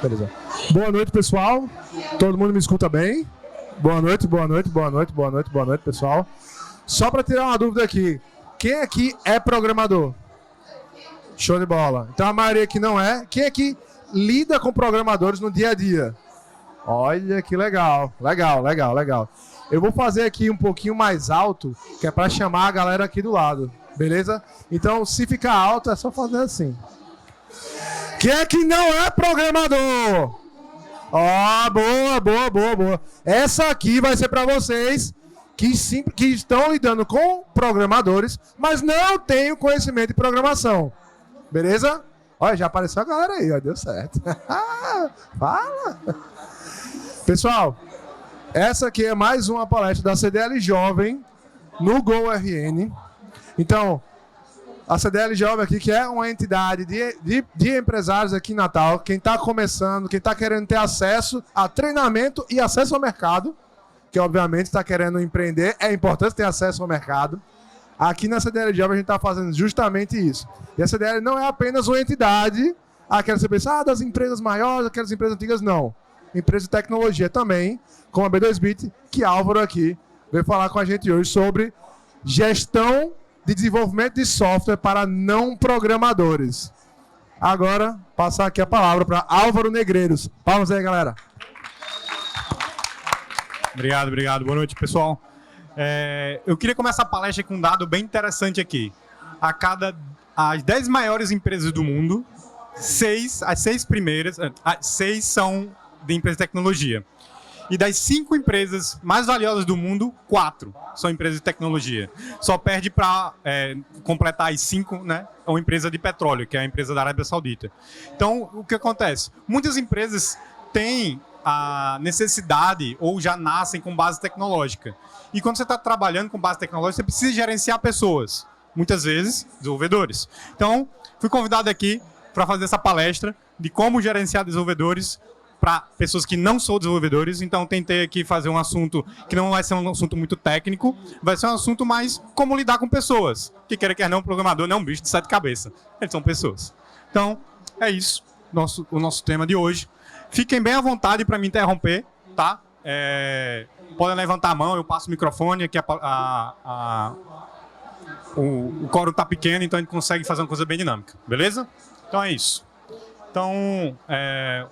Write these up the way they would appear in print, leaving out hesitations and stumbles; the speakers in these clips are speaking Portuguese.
Beleza. Boa noite, pessoal. Todo mundo me escuta bem? Boa noite, boa noite, boa noite, boa noite, boa noite, pessoal. Só para tirar uma dúvida aqui. Quem aqui é programador? Show de bola. Então a maioria aqui não é. Quem aqui lida com programadores no dia a dia? Olha que legal. Legal, legal, legal. Eu vou fazer aqui um pouquinho mais alto, que é para chamar a galera aqui do lado. Beleza? Então, se ficar alto, é só fazer assim. Quem é que não é programador? Ó, boa, boa, boa, boa. Essa aqui vai ser para vocês que estão lidando com programadores, mas não têm o conhecimento de programação. Beleza? Olha, já apareceu a galera aí, ó, deu certo. Fala! Pessoal, essa aqui é mais uma palestra da CDL Jovem no GoRN. Então, a CDL Jovem aqui, que é uma entidade de empresários aqui em Natal, quem está começando, quem está querendo ter acesso a treinamento e acesso ao mercado, que obviamente está querendo empreender, é importante ter acesso ao mercado. Aqui na CDL Jovem a gente está fazendo justamente isso. E a CDL não é apenas uma entidade, aquela que você pensa, das empresas maiores, aquelas empresas antigas, não. Empresa de tecnologia também, como a B2Bit, que Álvaro aqui veio falar com a gente hoje sobre gestão de desenvolvimento de software para não programadores. Agora, passar aqui a palavra para Álvaro Negreiros. Palmas aí, galera. Obrigado, obrigado. Boa noite, pessoal. Eu queria começar a palestra com um dado bem interessante aqui. As 10 maiores empresas do mundo, as 6 primeiras, 6 são de empresa de tecnologia. E das 5 empresas mais valiosas do mundo, 4 são empresas de tecnologia. Só perde para completar as 5, né, uma empresa de petróleo, que é a empresa da Arábia Saudita. Então, o que acontece? Muitas empresas têm a necessidade ou já nascem com base tecnológica. E quando você está trabalhando com base tecnológica, você precisa gerenciar pessoas. Muitas vezes, desenvolvedores. Então, fui convidado aqui para fazer essa palestra de como gerenciar desenvolvedores para pessoas que não são desenvolvedores. Então, tentei aqui fazer um assunto que não vai ser um assunto muito técnico, vai ser um assunto mais como lidar com pessoas. Que quer não, programador não é um bicho de 7 cabeças. Eles são pessoas. Então, é isso, o nosso tema de hoje. Fiquem bem à vontade para me interromper, tá? Podem levantar a mão, eu passo o microfone, aqui o quórum está pequeno, então a gente consegue fazer uma coisa bem dinâmica, beleza? Então é isso. Então,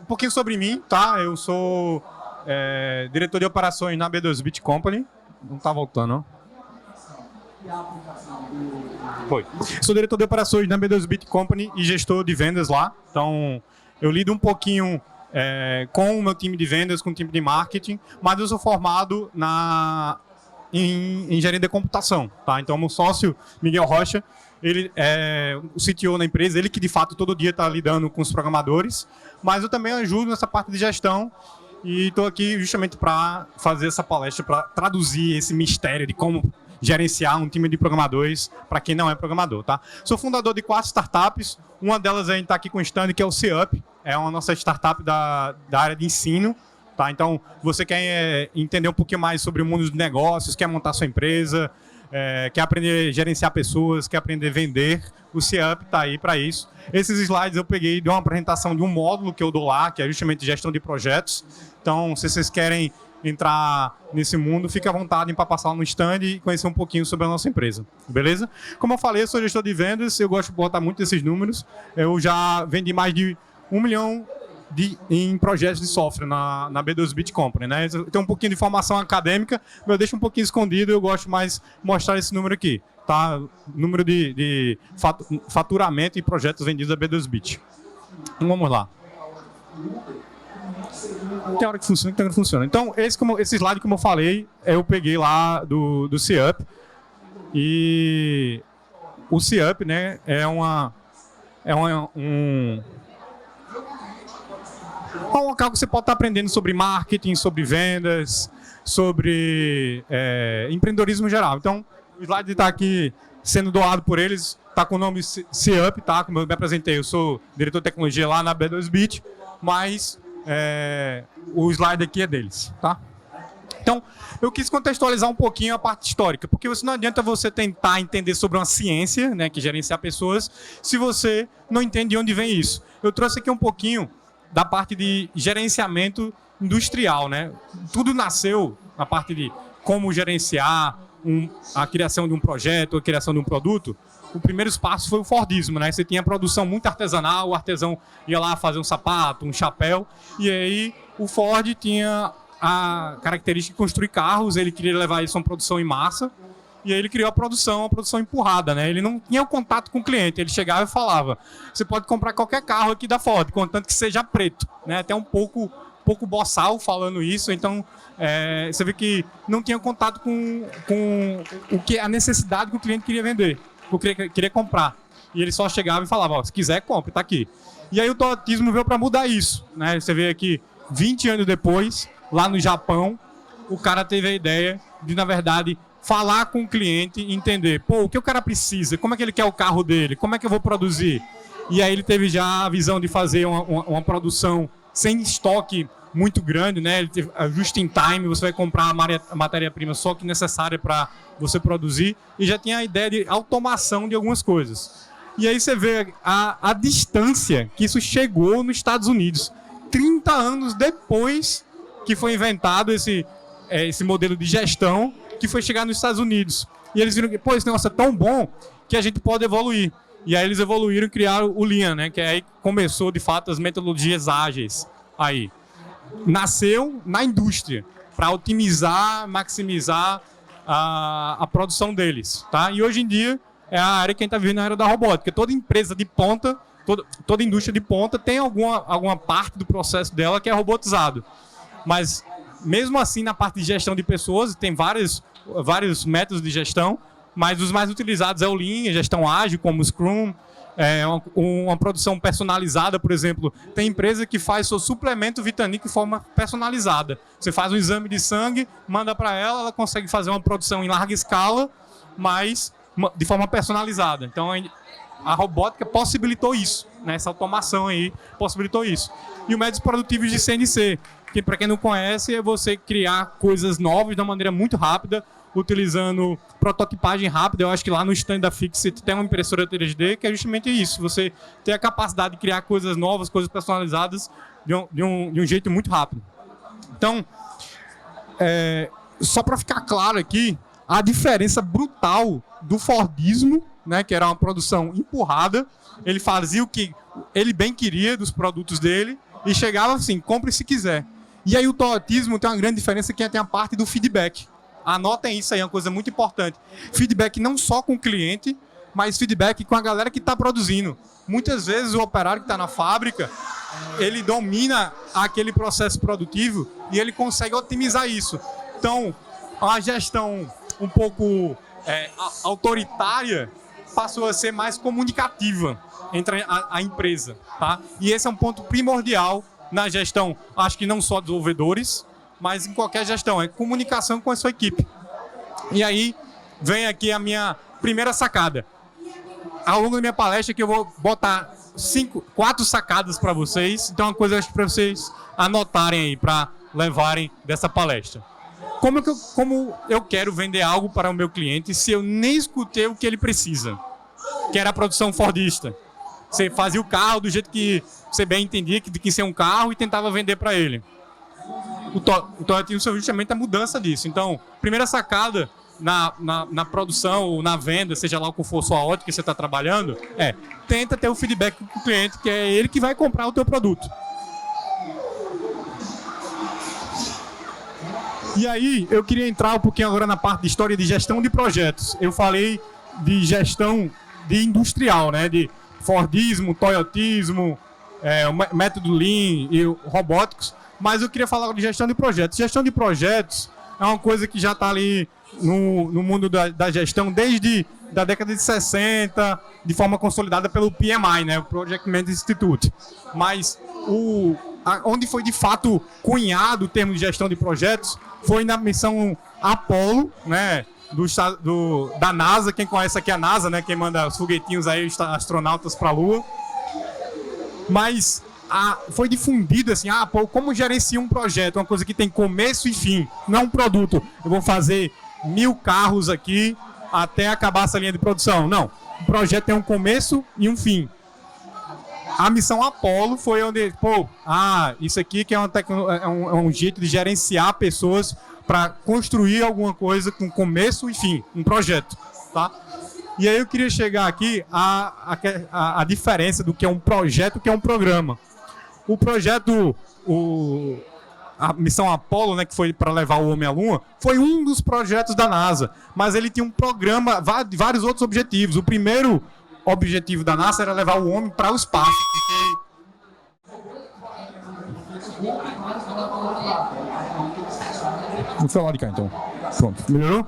um pouquinho sobre mim, tá? Eu sou diretor de operações na B2Bit Company. Não está voltando, não? Foi. Sou diretor de operações na B2Bit Company e gestor de vendas lá. Então, eu lido um pouquinho com o meu time de vendas, com o time de marketing, mas eu sou formado em engenharia de computação, tá? Então, meu sócio, Miguel Rocha, ele é o CTO na empresa, ele que de fato todo dia está lidando com os programadores, mas eu também ajudo nessa parte de gestão e estou aqui justamente para fazer essa palestra, para traduzir esse mistério de como gerenciar um time de programadores para quem não é programador, tá? Sou fundador de 4 startups, uma delas a gente está aqui com o stand, que é o C-Up, é uma nossa startup da área de ensino, tá? Então, você quer entender um pouquinho mais sobre o mundo dos negócios, quer montar sua empresa, quer aprender a gerenciar pessoas, quer aprender a vender, o C-Up está aí para isso. Esses slides eu peguei de uma apresentação de um módulo que eu dou lá, que é justamente gestão de projetos. Então, se vocês querem entrar nesse mundo, fique à vontade para passar no stand e conhecer um pouquinho sobre a nossa empresa, beleza? Como eu falei, eu sou gestor de vendas, eu gosto de botar muito desses números. Eu já vendi mais de 1 milhão em projetos de software na B2Bit Company, né? Eu tenho um pouquinho de formação acadêmica, mas eu deixo um pouquinho escondido, eu gosto mais de mostrar esse número aqui, tá? Número de faturamento e projetos vendidos da B2Bit. Então vamos lá. Tem hora que funciona, tem hora que funciona. Então, esse slide, como eu falei, eu peguei lá do C-Up. E o C-Up, né, é um local que você pode estar aprendendo sobre marketing, sobre vendas, sobre empreendedorismo em geral. Então, o slide está aqui sendo doado por eles, está com o nome C-Up, tá? Como eu me apresentei, eu sou diretor de tecnologia lá na B2Bit, mas o slide aqui é deles, tá? Então, eu quis contextualizar um pouquinho a parte histórica, porque não adianta você tentar entender sobre uma ciência, né, que gerenciar pessoas, se você não entende de onde vem isso. Eu trouxe aqui um pouquinho da parte de gerenciamento industrial, né? Tudo nasceu na parte de como gerenciar a criação de um projeto, a criação de um produto. O primeiro passo foi o Fordismo, né? Você tinha produção muito artesanal, o artesão ia lá fazer um sapato, um chapéu, e aí o Ford tinha a característica de construir carros, ele queria levar isso a uma produção em massa, e aí ele criou a produção empurrada, né? Ele não tinha o contato com o cliente, ele chegava e falava: você pode comprar qualquer carro aqui da Ford, contanto que seja preto, né? Até um pouco boçal falando isso, então você vê que não tinha contato com a necessidade que o cliente queria vender, queria comprar. E ele só chegava e falava: ó, se quiser, compre, tá aqui. E aí o Toyotismo veio para mudar isso, né? Você vê aqui, 20 anos depois, lá no Japão, o cara teve a ideia de, na verdade, falar com o cliente e entender, pô, o que o cara precisa, como é que ele quer o carro dele, como é que eu vou produzir. E aí ele teve já a visão de fazer uma produção sem estoque muito grande, né? Ele teve just in time, você vai comprar a matéria-prima só que necessária para você produzir, e já tinha a ideia de automação de algumas coisas. E aí você vê a distância que isso chegou nos Estados Unidos, 30 anos depois que foi inventado esse modelo de gestão, que foi chegar nos Estados Unidos. E eles viram que, pô, esse negócio é tão bom que a gente pode evoluir. E aí eles evoluíram e criaram o Lean, né? Que aí começou, de fato, as metodologias ágeis. Aí nasceu na indústria, para otimizar, maximizar a produção deles, tá? E hoje em dia é a área que a gente está vivendo, a área da robótica. Toda empresa de ponta, toda indústria de ponta tem alguma parte do processo dela que é robotizado. Mas mesmo assim, na parte de gestão de pessoas, tem vários métodos de gestão, mas os mais utilizados é o Lean, a gestão ágil, como o Scrum, uma produção personalizada, por exemplo. Tem empresa que faz seu suplemento vitamínico de forma personalizada. Você faz um exame de sangue, manda para ela consegue fazer uma produção em larga escala, mas de forma personalizada. Então, a robótica possibilitou isso, né? Essa automação aí possibilitou isso. E o métodos produtivos de CNC, que, para quem não conhece, é você criar coisas novas de uma maneira muito rápida, utilizando prototipagem rápida. Eu acho que lá no stand da Fixit tem uma impressora 3D que é justamente isso. Você tem a capacidade de criar coisas novas, coisas personalizadas de um jeito muito rápido. Então, só para ficar claro aqui, a diferença brutal do Fordismo, né, que era uma produção empurrada, ele fazia o que ele bem queria dos produtos dele e chegava assim: compre se quiser. E aí o Toyotismo tem uma grande diferença, que tem a parte do feedback. Anotem isso aí, é uma coisa muito importante. Feedback não só com o cliente, mas feedback com a galera que está produzindo. Muitas vezes o operário que está na fábrica, ele domina aquele processo produtivo e ele consegue otimizar isso. Então, a gestão um pouco autoritária passou a ser mais comunicativa entre a empresa, tá? E esse é um ponto primordial na gestão, acho que não só desenvolvedores, mas em qualquer gestão, é comunicação com a sua equipe. E aí vem aqui a minha primeira sacada. Ao longo da minha palestra que eu vou botar 4 sacadas para vocês, então é uma coisa para vocês anotarem aí, para levarem dessa palestra. Como eu quero vender algo para o meu cliente se eu nem escutei o que ele precisa? Que era a produção fordista. Você fazia o carro do jeito que você bem entendia que ia ser um carro e tentava vender para ele. O Toyotismo é justamente a mudança disso. Então, primeira sacada na produção ou na venda, seja lá qual for a sua ótica que você está trabalhando, tenta ter o feedback com o cliente, que é ele que vai comprar o teu produto. E aí, eu queria entrar um pouquinho agora na parte de história de gestão de projetos. Eu falei de gestão de industrial, né? De Fordismo, Toyotismo, o método Lean e robóticos. Mas eu queria falar de gestão de projetos. Gestão de projetos é uma coisa que já está ali no mundo da gestão desde da década de 60, de forma consolidada pelo PMI, né? O Project Management Institute. Mas onde foi de fato cunhado o termo de gestão de projetos foi na missão Apollo, né? Da NASA. Quem conhece aqui a NASA, né? Quem manda os foguetinhos aí, os astronautas para a Lua. Mas foi difundido assim, pô, como gerencia um projeto, uma coisa que tem começo e fim, não é um produto. Eu vou fazer 1000 carros aqui até acabar essa linha de produção. Não, o projeto tem um começo e um fim. A missão Apollo foi onde, isso aqui que é um jeito de gerenciar pessoas para construir alguma coisa com começo e fim, um projeto, tá? E aí eu queria chegar aqui a diferença do que é um projeto e o que é um programa. O projeto, a missão Apollo, né, que foi para levar o homem à Lua, foi um dos projetos da NASA, mas ele tinha um programa, vários outros objetivos. O primeiro objetivo da NASA era levar o homem para o espaço. Vou falar de cá, então. Pronto. Melhorou?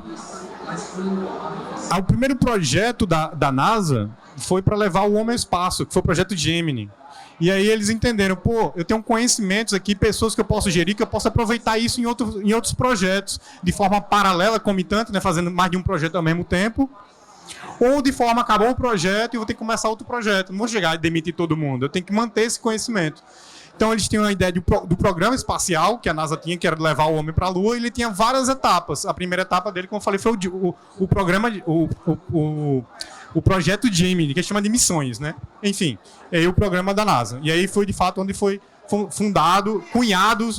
O primeiro projeto da NASA foi para levar o homem ao espaço, que foi o projeto Gemini. E aí eles entenderam, eu tenho conhecimentos aqui, pessoas que eu posso gerir, que eu posso aproveitar isso em outros projetos, de forma paralela, comitante, né, fazendo mais de um projeto ao mesmo tempo. Ou de forma, acabou um projeto e vou ter que começar outro projeto. Não vou chegar e demitir todo mundo, eu tenho que manter esse conhecimento. Então eles tinham a ideia do programa espacial, que a NASA tinha, que era levar o homem para a Lua, e ele tinha várias etapas. A primeira etapa dele, como eu falei, foi o programa, o projeto Gemini, que chama de missões, né? Enfim, aí o programa da NASA. E aí foi, de fato, onde foi cunhados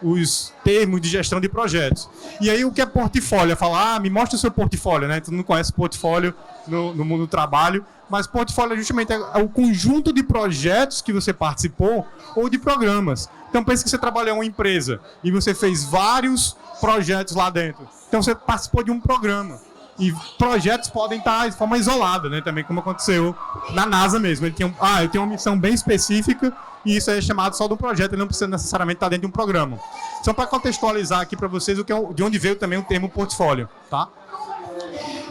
os termos de gestão de projetos. E aí o que é portfólio? Fala, me mostra o seu portfólio, né? Tu não conhece portfólio no mundo do trabalho, mas portfólio justamente é o conjunto de projetos que você participou ou de programas. Então pense que você trabalhou em uma empresa e você fez vários projetos lá dentro. Então você participou de um programa. E projetos podem estar de forma isolada, né? Também como aconteceu na NASA mesmo. Ele tinha, eu tenho uma missão bem específica e isso é chamado só de um projeto, ele não precisa necessariamente estar dentro de um programa. Só para contextualizar aqui para vocês de onde veio também o termo portfólio, tá?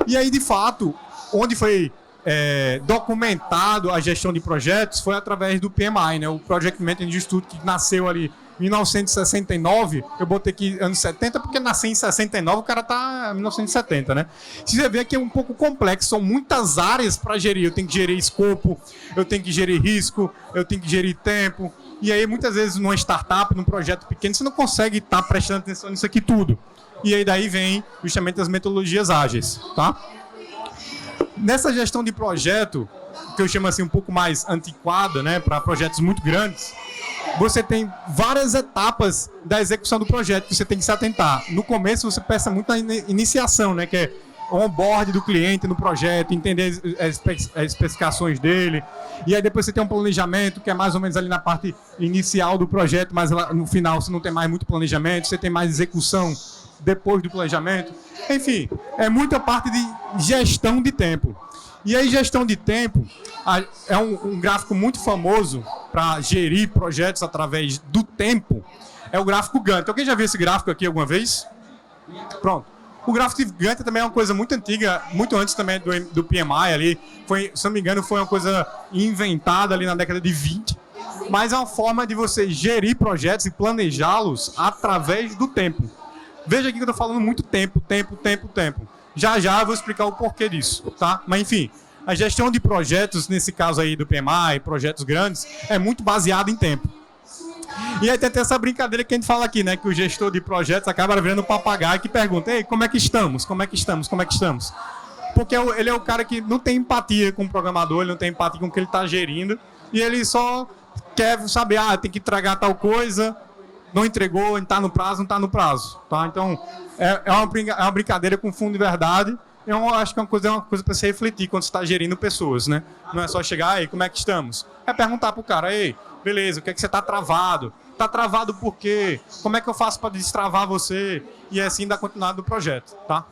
E aí, de fato, onde foi documentado a gestão de projetos foi através do PMI, né? O Project Management Institute, que nasceu ali em 1969, eu botei aqui anos 70, porque nasci em 69, o cara tá em 1970, né? Você vê que é um pouco complexo, são muitas áreas para gerir. Eu tenho que gerir escopo, eu tenho que gerir risco, eu tenho que gerir tempo. E aí, muitas vezes, numa startup, num projeto pequeno, você não consegue estar prestando atenção nisso aqui tudo. E aí, daí vem justamente as metodologias ágeis, tá? Nessa gestão de projeto, que eu chamo assim um pouco mais antiquada, né, para projetos muito grandes, você tem várias etapas da execução do projeto que você tem que se atentar. No começo, você pensa muito na iniciação, né, que é o onboard do cliente no projeto, entender as especificações dele. E aí depois você tem um planejamento, que é mais ou menos ali na parte inicial do projeto, mas lá no final você não tem mais muito planejamento, você tem mais execução depois do planejamento. Enfim, é muita parte de gestão de tempo. E aí, gestão de tempo é um gráfico muito famoso para gerir projetos através do tempo. É o gráfico Gantt. Alguém já viu esse gráfico aqui alguma vez? Pronto. O gráfico de Gantt também é uma coisa muito antiga, muito antes também do PMI ali. Se não me engano, foi uma coisa inventada ali na década de 20. Mas é uma forma de você gerir projetos e planejá-los através do tempo. Veja aqui que eu estou falando muito tempo. Já eu vou explicar o porquê disso, tá? Mas enfim, a gestão de projetos, nesse caso aí do PMI, projetos grandes, é muito baseada em tempo. E aí tem essa brincadeira que a gente fala aqui, né? Que o gestor de projetos acaba virando um papagaio que pergunta, ei, como é que estamos? Porque ele é o cara que não tem empatia com o programador, ele não tem empatia com o que ele está gerindo, e ele só quer saber, tem que entregar tal coisa, não entregou, está no prazo, não está no prazo, tá? Então, é uma brincadeira com fundo de verdade. Eu acho que é uma coisa para se refletir quando você está gerindo pessoas, né? Não é só chegar, aí, como é que estamos? É perguntar pro cara, ei, beleza, o que é que você está travado? Está travado por quê? Como é que eu faço para destravar você? E assim dar continuidade do projeto, tá?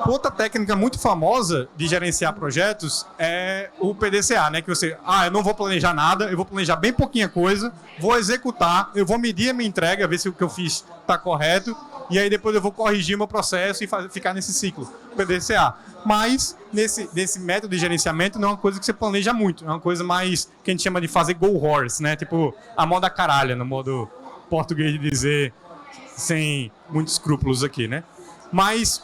Outra técnica muito famosa de gerenciar projetos é o PDCA, né? Que você, eu não vou planejar nada, eu vou planejar bem pouquinha coisa, vou executar, eu vou medir a minha entrega, ver se o que eu fiz está correto, e aí depois eu vou corrigir o meu processo e ficar nesse ciclo, PDCA. Mas, nesse método de gerenciamento, não é uma coisa que você planeja muito, é uma coisa mais que a gente chama de fazer go horse, né? Tipo, a moda caralha, no modo português de dizer, sem muitos escrúpulos aqui, né? Mas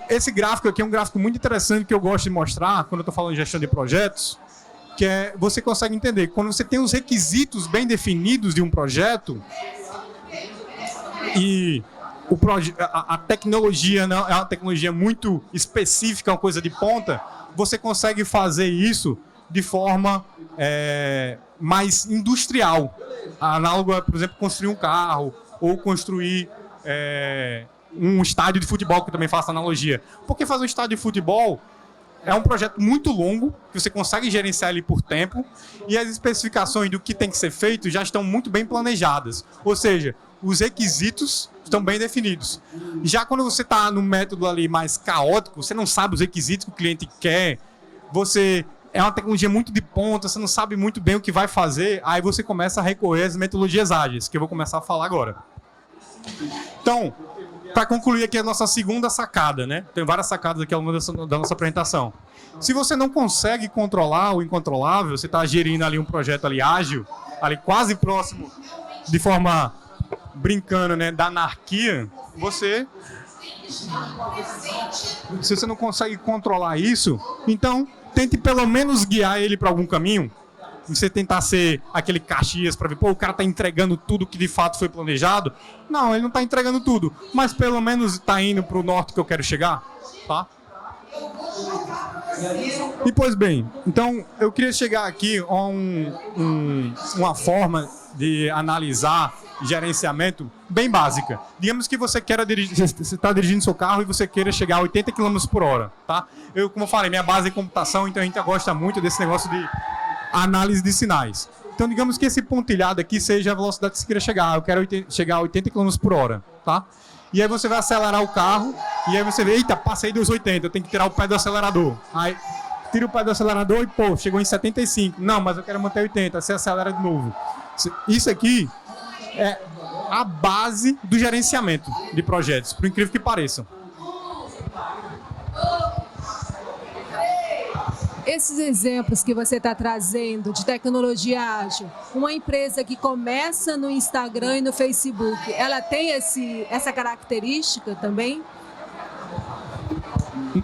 esse gráfico aqui é um gráfico muito interessante que eu gosto de mostrar quando eu estou falando de gestão de projetos, que você consegue entender. Quando você tem os requisitos bem definidos de um projeto e a tecnologia não é uma tecnologia muito específica, uma coisa de ponta, você consegue fazer isso de forma mais industrial. Análogo a, por exemplo, construir um carro ou construir um estádio de futebol, que eu também faço analogia. Porque fazer um estádio de futebol é um projeto muito longo, que você consegue gerenciar ele por tempo, e as especificações do que tem que ser feito já estão muito bem planejadas. Ou seja, os requisitos estão bem definidos. Já quando você está no método ali mais caótico, você não sabe os requisitos que o cliente quer, é uma tecnologia muito de ponta, você não sabe muito bem o que vai fazer, aí você começa a recorrer às metodologias ágeis, que eu vou começar a falar agora. Então, para concluir aqui a nossa segunda sacada, né? Tem várias sacadas aqui ao longo da nossa apresentação. Se você não consegue controlar o incontrolável, você está gerindo ali um projeto ali ágil, ali quase próximo, de forma brincando, né, da anarquia, se você não consegue controlar isso, então tente pelo menos guiar ele para algum caminho. Você tentar ser aquele Caxias para ver, o cara tá entregando tudo que de fato foi planejado. Não, ele não tá entregando tudo, mas pelo menos tá indo para o norte que eu quero chegar, tá? E pois bem, então eu queria chegar aqui a uma forma de analisar gerenciamento bem básica. Digamos que você está dirigindo seu carro e você queira chegar a 80 km por hora, tá? Como eu falei, minha base é computação, então a gente gosta muito desse negócio de análise de sinais. Então, digamos que esse pontilhado aqui seja a velocidade que você queira chegar. Eu quero chegar a 80 km por hora, tá? E aí você vai acelerar o carro, e aí você vê, eita, passei dos 80, eu tenho que tirar o pé do acelerador. Aí, tira o pé do acelerador e, chegou em 75. Não, mas eu quero manter 80, você acelera de novo. Isso aqui é a base do gerenciamento de projetos, por incrível que pareça. Esses exemplos que você está trazendo de tecnologia ágil, uma empresa que começa no Instagram e no Facebook, ela tem essa característica também?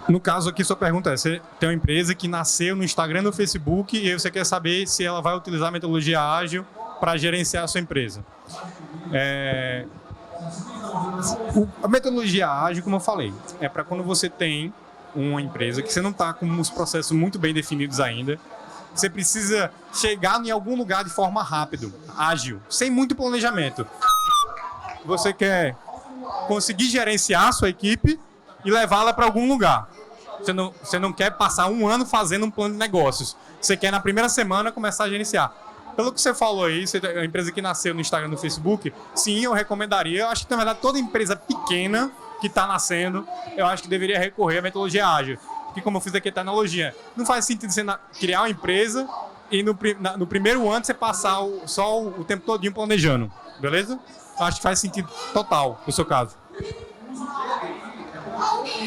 No caso aqui, sua pergunta é, você tem uma empresa que nasceu no Instagram e no Facebook e você quer saber se ela vai utilizar a metodologia ágil para gerenciar a sua empresa. A metodologia ágil, como eu falei, é para quando você tem uma empresa que você não está com os processos muito bem definidos ainda, você precisa chegar em algum lugar de forma rápida, ágil, sem muito planejamento. Você quer conseguir gerenciar a sua equipe e levá-la para algum lugar. Você não quer passar um ano fazendo um plano de negócios. Você quer, na primeira semana, começar a gerenciar. Pelo que você falou aí, a empresa que nasceu no Instagram e no Facebook, sim, eu recomendaria. Eu acho que, na verdade, toda empresa pequena que está nascendo, eu acho que deveria recorrer à metodologia ágil. Porque, como eu fiz aqui a analogia, não faz sentido você criar uma empresa e no primeiro ano você passar só o tempo todinho planejando. Beleza? Eu acho que faz sentido total no seu caso.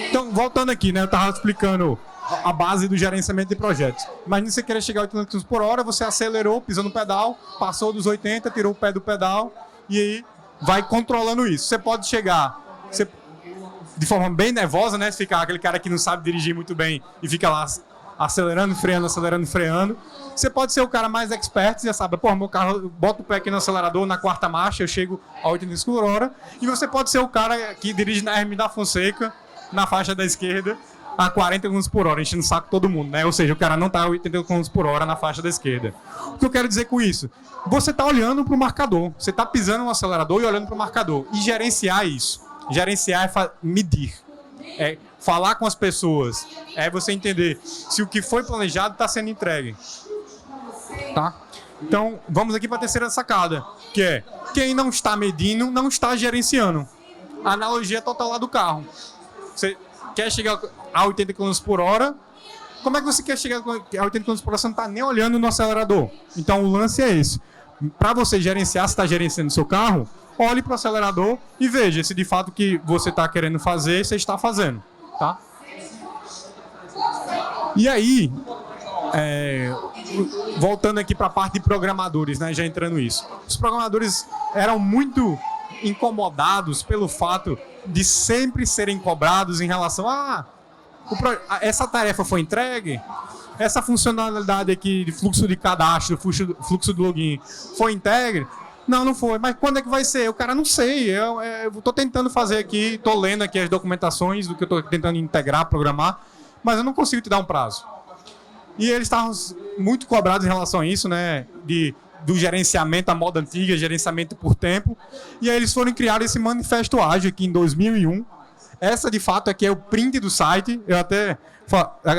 Então, voltando aqui, né? Eu estava explicando a base do gerenciamento de projetos. Imagina você querer chegar a 80 km por hora, você acelerou, pisou no pedal, passou dos 80, tirou o pé do pedal e aí vai controlando isso. Você pode chegar de forma bem nervosa, né? Ficar aquele cara que não sabe dirigir muito bem e fica lá acelerando, freando. Você pode ser o cara mais expert, já sabe, meu carro, bota o pé aqui no acelerador, na quarta marcha, eu chego a 80 km por hora. E você pode ser o cara que dirige na Hermes da Fonseca, na faixa da esquerda, a 40 km por hora, enchendo o saco todo mundo, né? Ou seja, o cara não está a 80 km por hora na faixa da esquerda. O que eu quero dizer com isso? Você está olhando para o marcador, você está pisando no acelerador e olhando para o marcador. E gerenciar isso. Gerenciar é medir, é falar com as pessoas, é você entender se o que foi planejado está sendo entregue. Tá? Então, vamos aqui para a terceira sacada, que é quem não está medindo, não está gerenciando. A analogia total lá do carro. Você quer chegar a 80 km por hora, como é que você quer chegar a 80 km por hora? Você não está nem olhando no acelerador. Então, o lance é esse. Para você gerenciar, se está gerenciando o seu carro, olhe para o acelerador e veja se de fato o que você está querendo fazer, você está fazendo. Tá? E aí, voltando aqui para a parte de programadores, né, já entrando nisso. Os programadores eram muito incomodados pelo fato de sempre serem cobrados em relação a essa tarefa foi entregue, essa funcionalidade aqui de fluxo de cadastro, fluxo de login, foi integre? Não foi. Mas quando é que vai ser? O cara não sei. Eu estou tentando fazer aqui, estou lendo aqui as documentações do que eu estou tentando integrar, programar, mas eu não consigo te dar um prazo. E eles estavam muito cobrados em relação a isso, né? Do gerenciamento à moda antiga, gerenciamento por tempo. E aí eles foram criar esse manifesto ágil aqui em 2001. Essa, de fato, aqui é o print do site. Eu até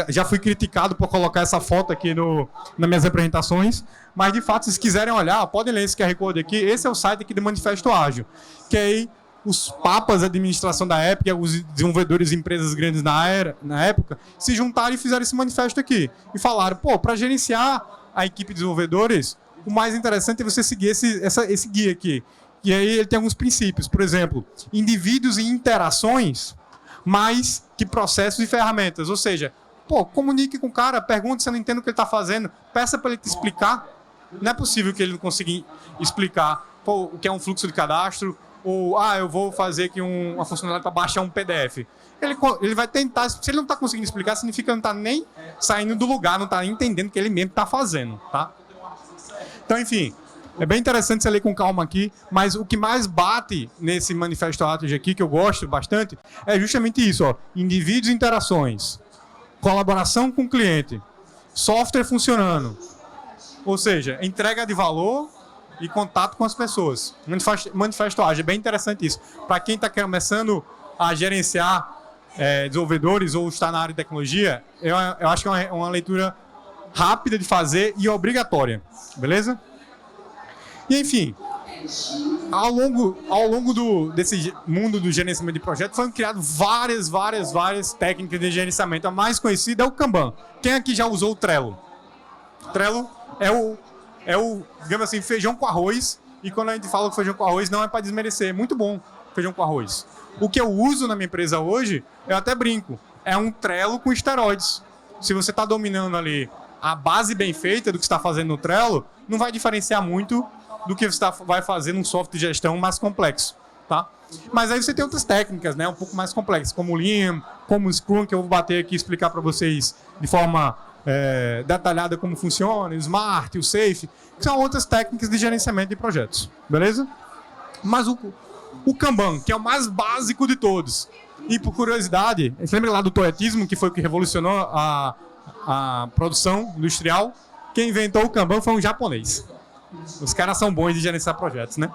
já fui criticado por colocar essa foto aqui nas minhas apresentações. Mas, de fato, se vocês quiserem olhar, podem ler esse QR Code aqui. Esse é o site aqui do Manifesto Ágil. Que aí os papas da administração da época, os desenvolvedores de empresas grandes na época, se juntaram e fizeram esse manifesto aqui. E falaram, para gerenciar a equipe de desenvolvedores, o mais interessante é você seguir esse guia aqui. E aí ele tem alguns princípios. Por exemplo, indivíduos e interações mais que processos e ferramentas. Ou seja, comunique com o cara, pergunte se você não entende o que ele está fazendo, peça para ele te explicar. Não é possível que ele não consiga explicar o que é um fluxo de cadastro, ou eu vou fazer aqui uma funcionalidade para baixar um PDF. Ele vai tentar, se ele não está conseguindo explicar, significa que não está nem saindo do lugar, não está nem entendendo o que ele mesmo está fazendo. Tá? Então, enfim, é bem interessante você ler com calma aqui, mas o que mais bate nesse manifesto ágil aqui, que eu gosto bastante, é justamente isso, indivíduos e interações, colaboração com o cliente, software funcionando, ou seja, entrega de valor e contato com as pessoas. Manifesto ágil, é bem interessante isso. Para quem está começando a gerenciar desenvolvedores ou está na área de tecnologia, eu acho que é uma leitura rápida de fazer e obrigatória, beleza? E enfim, ao longo desse mundo do gerenciamento de projetos, foram criadas várias técnicas de gerenciamento. A mais conhecida é o Kanban. Quem aqui já usou o Trello? Trello é o, digamos assim, feijão com arroz. E quando a gente fala que feijão com arroz, não é para desmerecer. É muito bom feijão com arroz. O que eu uso na minha empresa hoje, eu até brinco, é um Trello com esteroides. Se você está dominando ali a base bem feita do que você está fazendo no Trello, não vai diferenciar muito do que você vai fazer num software de gestão mais complexo, tá? Mas aí você tem outras técnicas, né, um pouco mais complexas, como o Lean, como o Scrum, que eu vou bater aqui e explicar para vocês de forma detalhada como funciona, o Smart, o Safe, que são outras técnicas de gerenciamento de projetos, beleza? Mas o Kanban, que é o mais básico de todos, e por curiosidade, você lembra lá do toyotismo, que foi o que revolucionou a produção industrial? Quem inventou o Kanban foi um japonês. Os caras são bons de gerenciar projetos, né?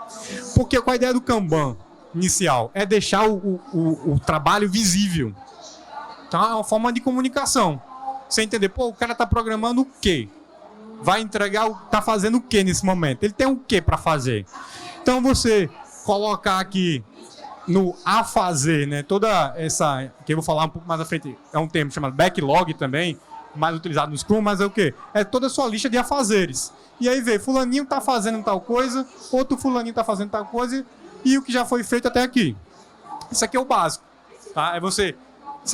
Porque qual a ideia do Kanban inicial? É deixar o trabalho visível. Então é uma forma de comunicação. Você entender, o cara está programando o quê? Vai entregar, está fazendo o quê nesse momento? Ele tem o quê para fazer? Então você colocar aqui no a fazer, né? Toda essa, que eu vou falar um pouco mais à frente, é um termo chamado backlog também, mais utilizado no Scrum, mas é o quê? É toda a sua lista de afazeres. E aí vê, fulaninho está fazendo tal coisa, outro fulaninho está fazendo tal coisa, e o que já foi feito até aqui. Isso aqui é o básico. Tá? É você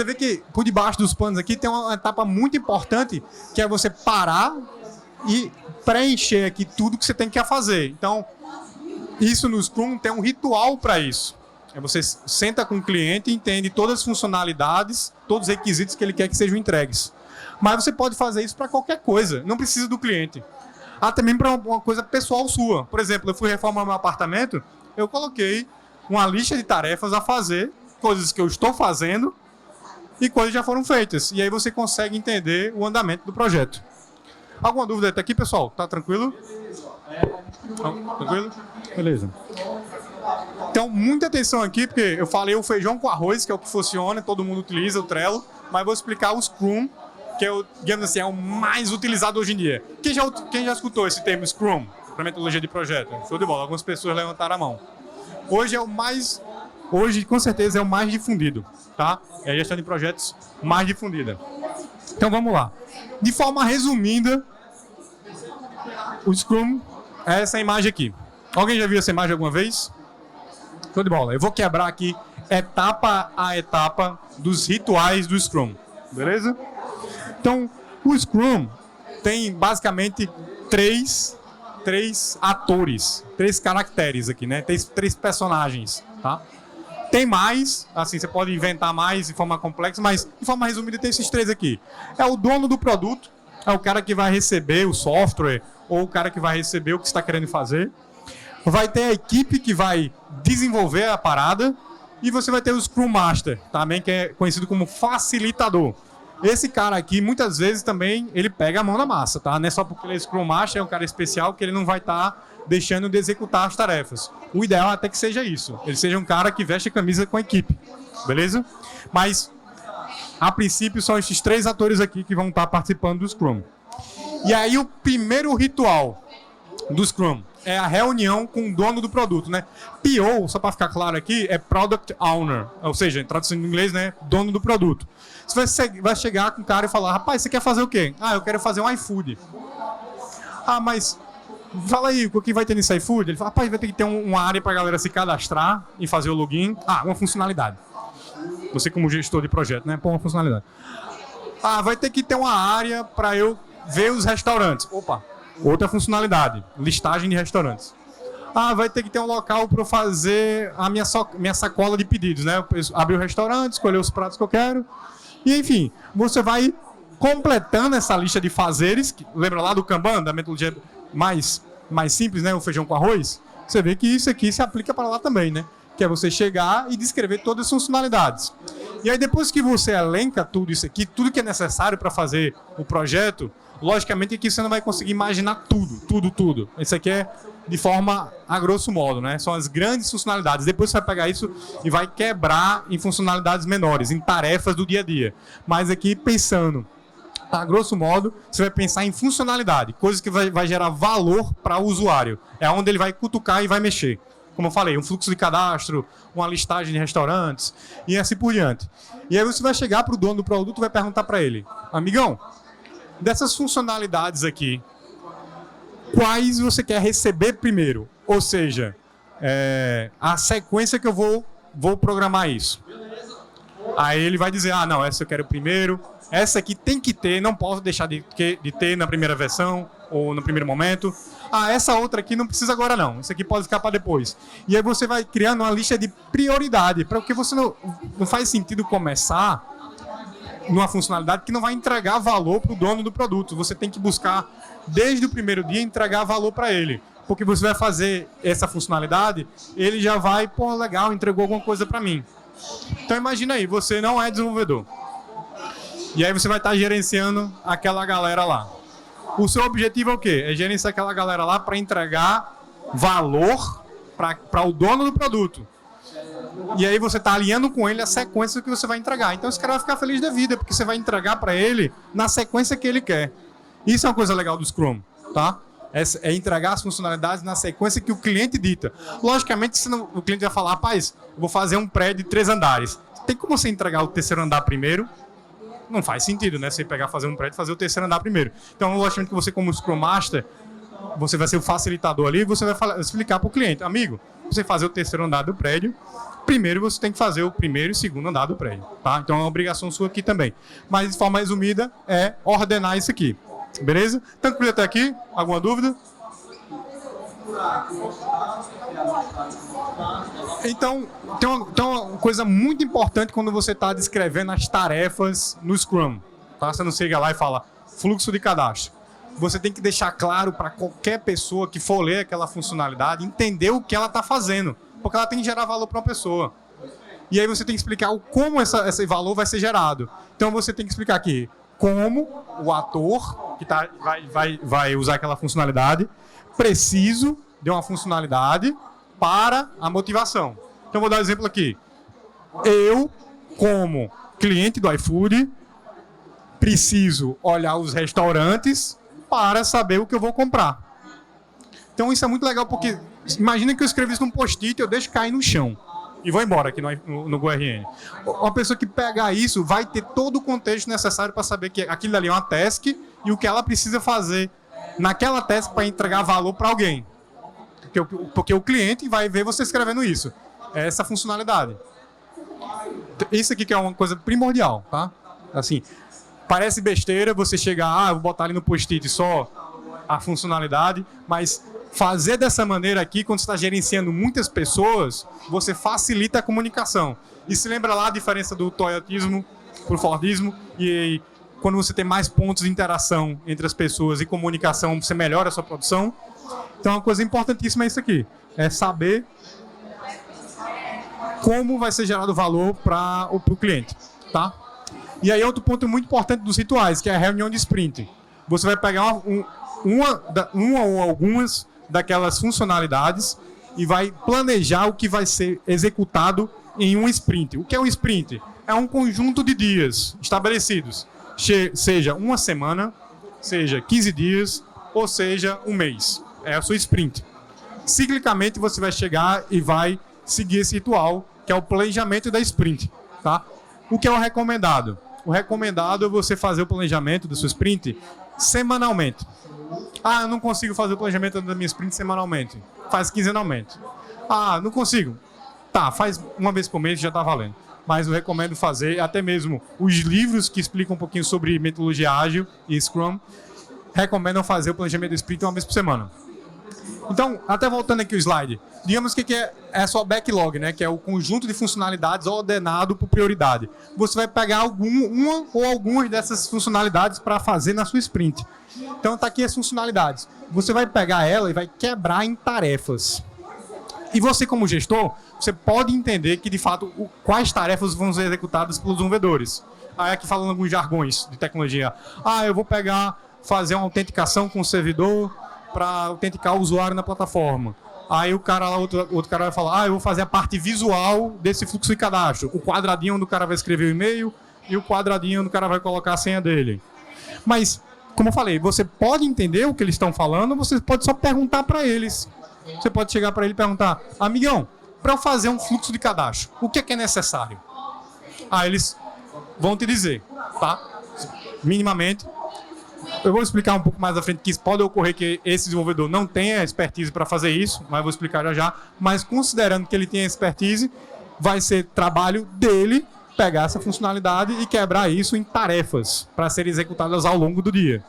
vê que por debaixo dos panos aqui tem uma etapa muito importante, que é você parar e preencher aqui tudo que você tem que fazer. Então, isso no Scrum tem um ritual para isso. Você senta com o cliente e entende todas as funcionalidades, todos os requisitos que ele quer que sejam entregues. Mas você pode fazer isso para qualquer coisa, não precisa do cliente. Até mesmo para uma coisa pessoal sua. Por exemplo, eu fui reformar meu apartamento, eu coloquei uma lista de tarefas a fazer, coisas que eu estou fazendo e coisas que já foram feitas. E aí você consegue entender o andamento do projeto. Alguma dúvida até aqui, pessoal? Tá tranquilo? Tranquilo? Beleza. Então, muita atenção aqui, porque eu falei o feijão com arroz, que é o que funciona, todo mundo utiliza o Trello, mas vou explicar o Scrum, que é digamos assim, é o mais utilizado hoje em dia. Quem já escutou esse termo Scrum, para metodologia de projeto? Show de bola, algumas pessoas levantaram a mão. Hoje, com certeza, é o mais difundido, tá? É a gestão de projetos mais difundida. Então, vamos lá. De forma resumida, o Scrum é essa imagem aqui. Alguém já viu essa imagem alguma vez? Show de bola. Eu vou quebrar aqui etapa a etapa dos rituais do Scrum. Beleza? Então, o Scrum tem basicamente três atores, 3 caracteres aqui, né? Tem 3 personagens, tá? Tem mais, assim, você pode inventar mais de forma complexa, mas de forma resumida tem esses 3 aqui. É o dono do produto, é o cara que vai receber o software ou o cara que vai receber o que você está querendo fazer. Vai ter a equipe que vai desenvolver a parada e você vai ter o Scrum Master, também que é conhecido como facilitador. Esse cara aqui, muitas vezes também, ele pega a mão na massa, tá? Não é só porque ele é Scrum Master, é um cara especial que ele não vai estar deixando de executar as tarefas. O ideal é até que seja isso. Ele seja um cara que veste a camisa com a equipe, beleza? Mas, a princípio, são esses 3 atores aqui que vão estar participando do Scrum. E aí, o primeiro ritual do Scrum é a reunião com o dono do produto, né? PO, só para ficar claro aqui, é Product Owner, ou seja, em tradução em inglês, né? Dono do produto. Você vai chegar com o cara e falar, rapaz, você quer fazer o quê? Ah, eu quero fazer um iFood. Ah, mas fala aí, o que vai ter nesse iFood? Ele fala, rapaz, vai ter que ter uma área para a galera se cadastrar e fazer o login. Ah, uma funcionalidade. Você como gestor de projeto, né? Pô, uma funcionalidade. Ah, vai ter que ter uma área para eu ver os restaurantes. Opa, outra funcionalidade, listagem de restaurantes. Ah, vai ter que ter um local para eu fazer a minha sacola de pedidos, né? Abrir o restaurante, escolher os pratos que eu quero. E, enfim, você vai completando essa lista de fazeres. Lembra lá do Kanban, da metodologia mais simples, né? O feijão com arroz? Você vê que isso aqui se aplica para lá também, né? Que é você chegar e descrever todas as funcionalidades. E aí, depois que você elenca tudo isso aqui, tudo que é necessário para fazer o projeto, logicamente aqui você não vai conseguir imaginar tudo. Isso aqui é de forma a grosso modo, né? São as grandes funcionalidades. Depois você vai pegar isso e vai quebrar em funcionalidades menores, em tarefas do dia a dia. Mas aqui pensando, a grosso modo, você vai pensar em funcionalidade, coisas que vai gerar valor para o usuário. É onde ele vai cutucar e vai mexer. Como eu falei, um fluxo de cadastro, uma listagem de restaurantes e assim por diante. E aí você vai chegar para o dono do produto e vai perguntar para ele, amigão, dessas funcionalidades aqui, quais você quer receber primeiro? Ou seja, a sequência que eu vou programar isso. Aí ele vai dizer, não, essa eu quero primeiro, essa aqui tem que ter, não posso deixar de ter na primeira versão ou no primeiro momento. Ah, essa outra aqui não precisa agora não, isso aqui pode ficar para depois. E aí você vai criando uma lista de prioridade, porque você não faz sentido começar numa funcionalidade que não vai entregar valor para o dono do produto. Você tem que buscar, desde o primeiro dia, entregar valor para ele. Porque você vai fazer essa funcionalidade, ele já vai, pô, legal, entregou alguma coisa para mim. Então imagina aí, você não é desenvolvedor. E aí você vai estar gerenciando aquela galera lá. O seu objetivo é o quê? É gerenciar aquela galera lá para entregar valor para o dono do produto. E aí você está alinhando com ele a sequência que você vai entregar. Então esse cara vai ficar feliz da vida, porque você vai entregar para ele na sequência que ele quer. Isso é uma coisa legal do Scrum, tá? É entregar as funcionalidades na sequência que o cliente dita. Logicamente, senão o cliente vai falar, rapaz, eu vou fazer um prédio de 3 andares. Tem como você entregar o terceiro andar primeiro? Não faz sentido, né? Você pegar, fazer um prédio e fazer o terceiro andar primeiro. Então, logicamente que você, como Scrum Master, você vai ser o facilitador ali e você vai explicar para o cliente, amigo, você fazer o terceiro andar do prédio, primeiro você tem que fazer o primeiro e segundo andar do prédio, tá? Então é uma obrigação sua aqui também. Mas, de forma resumida, é ordenar isso aqui. Beleza? Tranquilo até aqui? Alguma dúvida? Então, tem uma coisa muito importante quando você está descrevendo as tarefas no Scrum. Tá? Você não chega lá e fala fluxo de cadastro. Você tem que deixar claro para qualquer pessoa que for ler aquela funcionalidade, entender o que ela está fazendo. Porque ela tem que gerar valor para uma pessoa. E aí você tem que explicar como esse valor vai ser gerado. Então você tem que explicar aqui como o ator que vai usar aquela funcionalidade preciso de uma funcionalidade para a motivação. Então vou dar um exemplo aqui. Eu, como cliente do iFood, preciso olhar os restaurantes para saber o que eu vou comprar. Então isso é muito legal porque imagina que eu escrevi isso num post-it e eu deixo cair no chão. E vou embora aqui no GoRN. Uma pessoa que pegar isso vai ter todo o contexto necessário para saber que aquilo ali é uma task e o que ela precisa fazer naquela task para entregar valor para alguém. Porque o cliente vai ver você escrevendo isso. É essa funcionalidade. Isso aqui que é uma coisa primordial, tá? Assim, parece besteira você chegar, vou botar ali no post-it só a funcionalidade, mas fazer dessa maneira aqui, quando você está gerenciando muitas pessoas, você facilita a comunicação. E se lembra lá a diferença do toyotismo para o fordismo? E quando você tem mais pontos de interação entre as pessoas e comunicação, você melhora a sua produção. Então, uma coisa importantíssima é isso aqui, é saber como vai ser gerado valor para o cliente, tá? E aí outro ponto muito importante dos rituais, que é a reunião de sprint. Você vai pegar uma ou algumas daquelas funcionalidades e vai planejar o que vai ser executado em um sprint. O que é um sprint? É um conjunto de dias estabelecidos, seja uma semana, seja 15 dias, ou seja um mês. É a sua sprint. Ciclicamente você vai chegar e vai seguir esse ritual, que é o planejamento da sprint, tá? O que é o recomendado? O recomendado é você fazer o planejamento da sua sprint semanalmente. Ah, eu não consigo fazer o planejamento da minha sprint semanalmente. Faz quinzenalmente. Ah, não consigo. Tá, faz uma vez por mês, já tá valendo. Mas eu recomendo fazer, até mesmo os livros que explicam um pouquinho sobre metodologia ágil e Scrum, recomendam fazer o planejamento da sprint uma vez por semana. Então, até voltando aqui o slide, digamos que é a sua backlog, né? Que é o conjunto de funcionalidades ordenado por prioridade. Você vai pegar uma ou algumas dessas funcionalidades para fazer na sua sprint. Então, está aqui as funcionalidades. Você vai pegar ela e vai quebrar em tarefas. E você, como gestor, você pode entender que, de fato, quais tarefas vão ser executadas pelos desenvolvedores. Aí aqui falando alguns jargões de tecnologia. Ah, eu vou fazer uma autenticação com o servidor para autenticar o usuário na plataforma. Aí o cara lá, outro cara vai falar, eu vou fazer a parte visual desse fluxo de cadastro. O quadradinho onde o cara vai escrever o e-mail e o quadradinho onde o cara vai colocar a senha dele. Mas, como eu falei, você pode entender o que eles estão falando, você pode só perguntar para eles. Você pode chegar para ele e perguntar, amigão, para eu fazer um fluxo de cadastro, o que é necessário? Aí eles vão te dizer, tá? Minimamente. Eu vou explicar um pouco mais à frente que isso pode ocorrer que esse desenvolvedor não tenha expertise para fazer isso, mas vou explicar já. Mas considerando que ele tenha expertise, vai ser trabalho dele pegar essa funcionalidade e quebrar isso em tarefas para serem executadas ao longo do dia.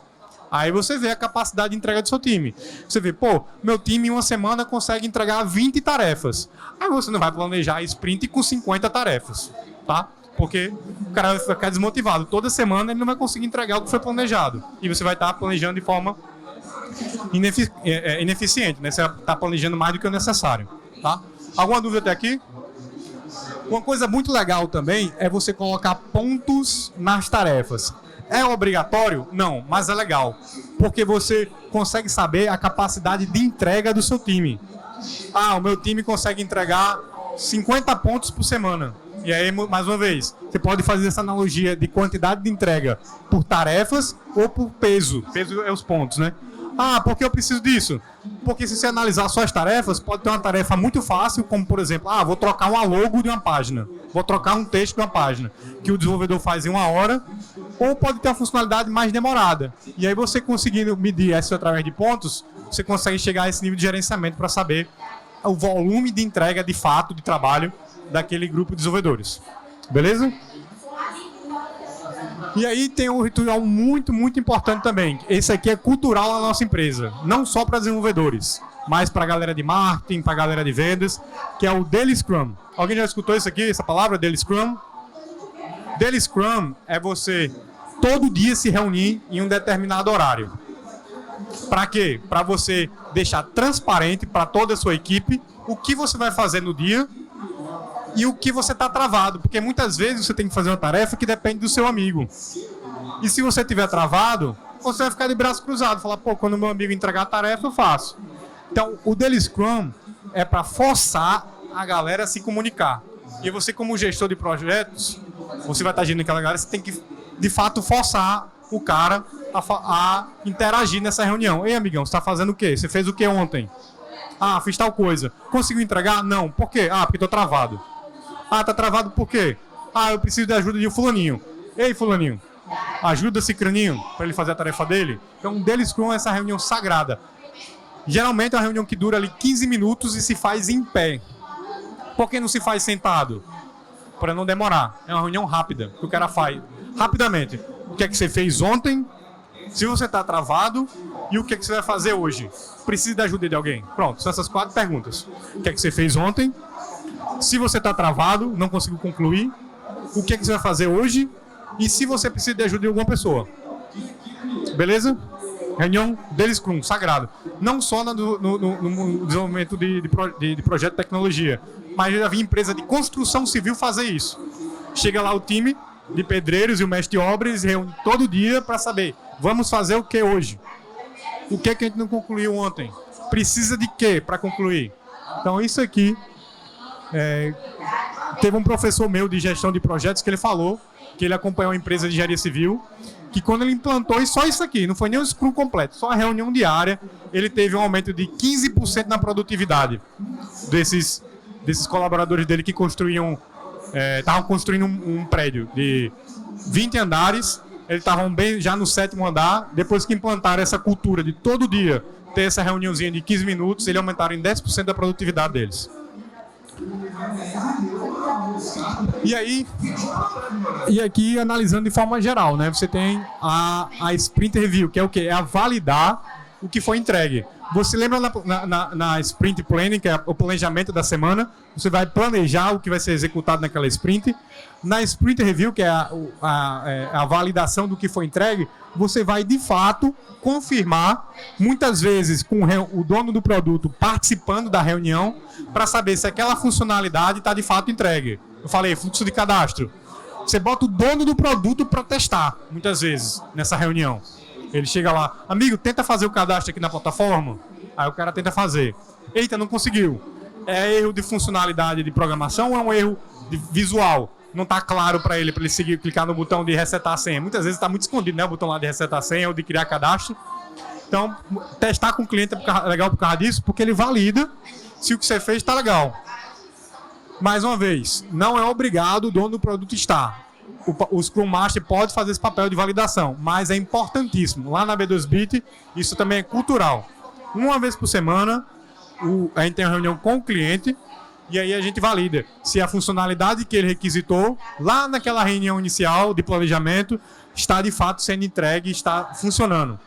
Aí você vê a capacidade de entrega do seu time. Você vê, meu time em uma semana consegue entregar 20 tarefas. Aí você não vai planejar sprint com 50 tarefas, tá? Porque o cara vai ficar desmotivado. Toda semana ele não vai conseguir entregar o que foi planejado. E você vai estar planejando de forma ineficiente, né? Você vai estar planejando mais do que o necessário, tá? Alguma dúvida até aqui? Uma coisa muito legal também é você colocar pontos nas tarefas. É obrigatório? Não, mas é legal. Porque você consegue saber a capacidade de entrega do seu time. Ah, o meu time consegue entregar 50 pontos por semana. E aí, mais uma vez, você pode fazer essa analogia de quantidade de entrega por tarefas ou por peso. Peso é os pontos, né? Ah, por que eu preciso disso? Porque se você analisar só as tarefas, pode ter uma tarefa muito fácil, como por exemplo, vou trocar uma logo de uma página, vou trocar um texto de uma página, que o desenvolvedor faz em 1 hora, ou pode ter uma funcionalidade mais demorada. E aí você conseguindo medir isso através de pontos, você consegue chegar a esse nível de gerenciamento para saber o volume de entrega de fato de trabalho daquele grupo de desenvolvedores. Beleza? E aí tem um ritual muito, muito importante também. Esse aqui é cultural na nossa empresa. Não só para desenvolvedores, mas para a galera de marketing, para a galera de vendas, que é o Daily Scrum. Alguém já escutou isso aqui, essa palavra, Daily Scrum? Daily Scrum é você todo dia se reunir em um determinado horário. Para quê? Para você deixar transparente para toda a sua equipe o que você vai fazer no dia e o que você está travado, porque muitas vezes você tem que fazer uma tarefa que depende do seu amigo. E se você estiver travado, você vai ficar de braço cruzado, falar, quando o meu amigo entregar a tarefa, eu faço. Então, o Daily Scrum é para forçar a galera a se comunicar. E você, como gestor de projetos, você vai estar agindo naquela galera, você tem que, de fato, forçar o cara a interagir nessa reunião. Ei, amigão, você está fazendo o quê? Você fez o que ontem? Fiz tal coisa. Conseguiu entregar? Não. Por quê? Porque estou travado. Tá travado por quê? Eu preciso de ajuda de um fulaninho. Ei, fulaninho, ajuda esse craninho para ele fazer a tarefa dele. Então, um Daily Scrum é essa reunião sagrada. Geralmente é uma reunião que dura ali 15 minutos e se faz em pé. Por que não se faz sentado? Para não demorar. É uma reunião rápida, que o cara faz rapidamente. O que é que você fez ontem? Se você está travado, e o que é que você vai fazer hoje? Precisa de ajuda de alguém? Pronto, são essas 4 perguntas. O que é que você fez ontem? Se você está travado, não conseguiu concluir, o que é que você vai fazer hoje? e se você precisa de ajuda de alguma pessoa. Beleza? Reunião Daily Scrum, sagrado. Não só no desenvolvimento de projeto de tecnologia, mas eu já vi empresa de construção civil fazer isso. Chega lá o time de pedreiros e o mestre de obras reúne todo dia para saber, vamos fazer o que hoje? O que a gente não concluiu ontem? Precisa de quê para concluir? Então isso aqui, teve um professor meu de gestão de projetos que ele falou que ele acompanhou uma empresa de engenharia civil, que quando ele implantou, e só isso aqui, não foi nem o Scrum completo, só a reunião diária, ele teve um aumento de 15% na produtividade desses colaboradores dele que construíam, estavam construindo um prédio de 20 andares, eles estavam bem já no 7º andar, depois que implantaram essa cultura de todo dia ter essa reuniãozinha de 15 minutos, eles aumentaram em 10% da produtividade deles. E aqui, analisando de forma geral, né? Você tem a Sprint Review, que é o quê? É a validar o que foi entregue. Você lembra na Sprint Planning, que é o planejamento da semana, você vai planejar o que vai ser executado naquela sprint. Na Sprint Review, que é a validação do que foi entregue, você vai, de fato, confirmar, muitas vezes com o dono do produto participando da reunião, para saber se aquela funcionalidade está, de fato, entregue. Eu falei, fluxo de cadastro. Você bota o dono do produto para testar, muitas vezes, nessa reunião. Ele chega lá, amigo, tenta fazer o cadastro aqui na plataforma. Aí o cara tenta fazer. Eita, não conseguiu. É erro de funcionalidade de programação ou é um erro de visual? Não está claro para ele seguir, clicar no botão de resetar a senha. Muitas vezes está muito escondido, né? O botão lá de resetar a senha ou de criar cadastro. Então, testar com o cliente é legal por causa disso, porque ele valida se o que você fez está legal. Mais uma vez, não é obrigado o dono do produto estar. O Scrum Master pode fazer esse papel de validação, mas é importantíssimo. Lá na B2Bit, isso também é cultural. Uma vez por semana, a gente tem uma reunião com o cliente e aí a gente valida se a funcionalidade que ele requisitou lá naquela reunião inicial de planejamento está de fato sendo entregue e está funcionando.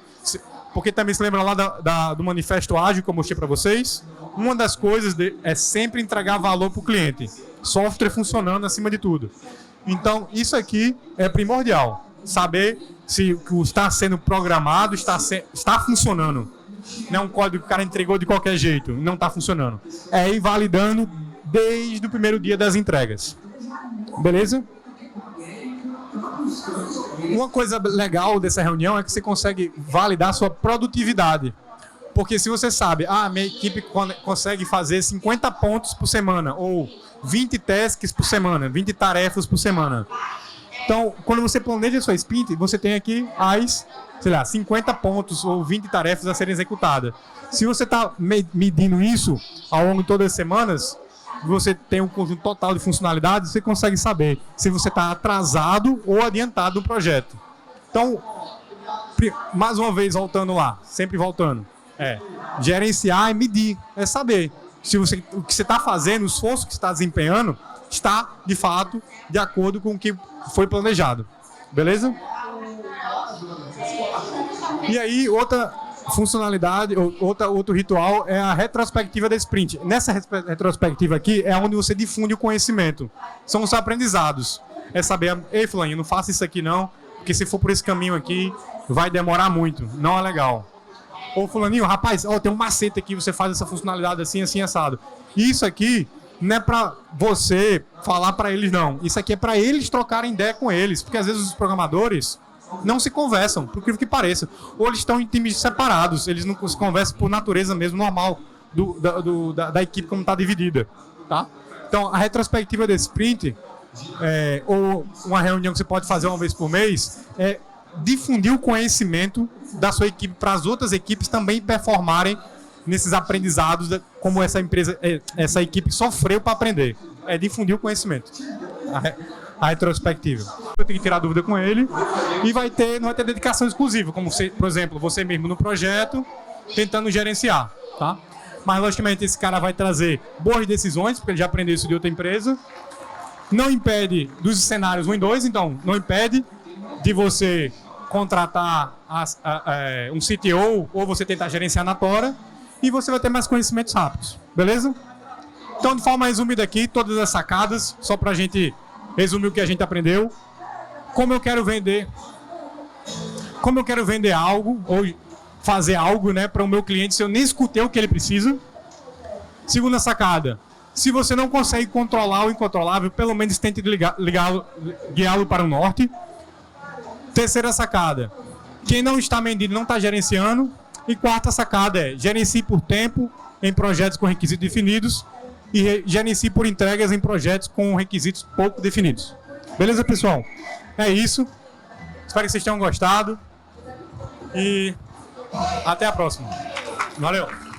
Porque também se lembra lá do manifesto ágil que eu mostrei para vocês? Uma das coisas é sempre entregar valor para o cliente. Software funcionando acima de tudo. Então, isso aqui é primordial. Saber se o que está sendo programado está funcionando. Não é um código que o cara entregou de qualquer jeito, não está funcionando. É ir validando desde o primeiro dia das entregas. Beleza? Uma coisa legal dessa reunião é que você consegue validar a sua produtividade. Porque se você sabe, minha equipe consegue fazer 50 pontos por semana, ou 20 tasks por semana, 20 tarefas por semana. Então, quando você planeja a sua sprint, você tem aqui 50 pontos ou 20 tarefas a serem executadas. Se você está medindo isso ao longo de todas as semanas, você tem um conjunto total de funcionalidades, você consegue saber se você está atrasado ou adiantado no projeto. Então, mais uma vez, voltando lá, sempre voltando. Gerenciar é medir, é saber se o que você está fazendo, o esforço que você está desempenhando, está, de fato, de acordo com o que foi planejado. Beleza? E aí, outra funcionalidade, outro ritual é a retrospectiva da sprint. Nessa retrospectiva aqui é onde você difunde o conhecimento. São os aprendizados. É saber, ei, fulaninho, não faça isso aqui não, porque se for por esse caminho aqui, vai demorar muito. Não é legal. Ô, fulaninho, rapaz, tem um macete aqui, você faz essa funcionalidade assim, assim, assado. Isso aqui não é pra você falar pra eles, não. Isso aqui é pra eles trocarem ideia com eles. Porque às vezes os programadores não se conversam, por incrível que pareça. Ou eles estão em times separados, eles não se conversam por natureza mesmo, normal, da equipe como está dividida. Tá? Então, a retrospectiva desse sprint, ou uma reunião que você pode fazer uma vez por mês, é difundir o conhecimento da sua equipe para as outras equipes também performarem nesses aprendizados, como essa equipe sofreu para aprender. É difundir o conhecimento. A retrospectiva. Eu tenho que tirar dúvida com ele e não vai ter dedicação exclusiva, como por exemplo, você mesmo no projeto, tentando gerenciar. Tá? Mas, logicamente, esse cara vai trazer boas decisões, porque ele já aprendeu isso de outra empresa. Não impede dos cenários 1 e 2, então, não impede de você contratar um CTO ou você tentar gerenciar na Tora e você vai ter mais conhecimentos rápidos, beleza? Então, de forma resumida aqui, todas as sacadas, só para a gente resumir o que a gente aprendeu. como eu quero vender algo ou fazer algo, né, para o meu cliente se eu nem escutei o que ele precisa. Segunda sacada, se você não consegue controlar o incontrolável, pelo menos tente guiá-lo para o norte. Terceira sacada, quem não está medindo não está gerenciando. E quarta sacada é gerencie por tempo em projetos com requisitos definidos e gerencie por entregas em projetos com requisitos pouco definidos. Beleza, pessoal? É isso. Espero que vocês tenham gostado. E até a próxima. Valeu!